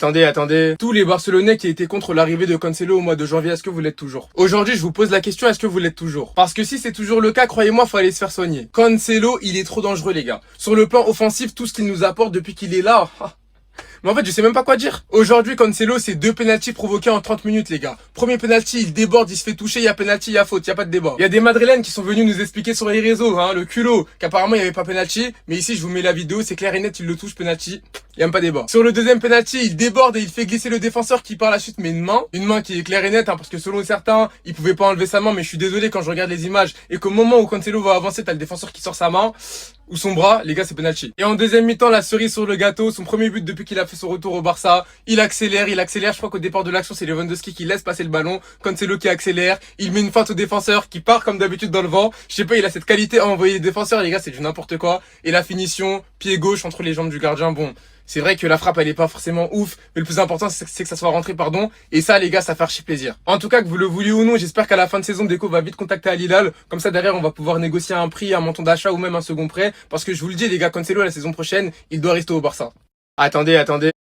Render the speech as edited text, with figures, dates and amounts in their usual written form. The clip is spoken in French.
Attendez. Tous les Barcelonais qui étaient contre l'arrivée de Cancelo au mois de janvier, est-ce que vous l'êtes toujours? Aujourd'hui, je vous pose la question, est-ce que vous l'êtes toujours? Parce que si c'est toujours le cas, croyez-moi, faut aller se faire soigner. Cancelo, il est trop dangereux, les gars. Sur le plan offensif, tout ce qu'il nous apporte depuis qu'il est là... Mais en fait, je sais même pas quoi dire. Aujourd'hui, Cancelo, c'est 2 pénaltys provoqués en 30 minutes, les gars. Premier pénalty, il déborde, il se fait toucher, il y a pénalty, il y a faute, il y a pas de débat. Il y a des Madrilènes qui sont venus nous expliquer sur les réseaux, le culot, qu'apparemment il y avait pas pénalty, mais ici, je vous mets la vidéo, c'est clair et net, il le touche, pénalty. Il y a même pas débat. Sur le deuxième pénalty, il déborde et il fait glisser le défenseur qui par la suite met une main qui est claire et nette, parce que selon certains, il pouvait pas enlever sa main, mais je suis désolé quand je regarde les images et qu'au moment où Cancelo va avancer, t'as le défenseur qui sort sa main ou son bras, les gars, c'est penalty. Et en deuxième mi-temps, la cerise sur le gâteau, son premier but depuis qu'il a fait son retour au Barça, il accélère, je crois qu'au départ de l'action, c'est Lewandowski qui laisse passer le ballon, Cancelo qui accélère, il met une feinte au défenseur qui part comme d'habitude dans le vent, je sais pas, il a cette qualité à envoyer les défenseurs, les gars, c'est du n'importe quoi, et la finition, pied gauche entre les jambes du gardien, bon... C'est vrai que la frappe, elle est pas forcément ouf, mais le plus important, c'est que ça soit rentré, et ça, les gars, ça fait archi plaisir. En tout cas, que vous le vouliez ou non, j'espère qu'à la fin de saison, Deco va vite contacter Al Hilal. Comme ça, derrière, on va pouvoir négocier un prix, un montant d'achat ou même un second prêt. Parce que je vous le dis, les gars, Cancelo, la saison prochaine, il doit rester au Barça. Attendez.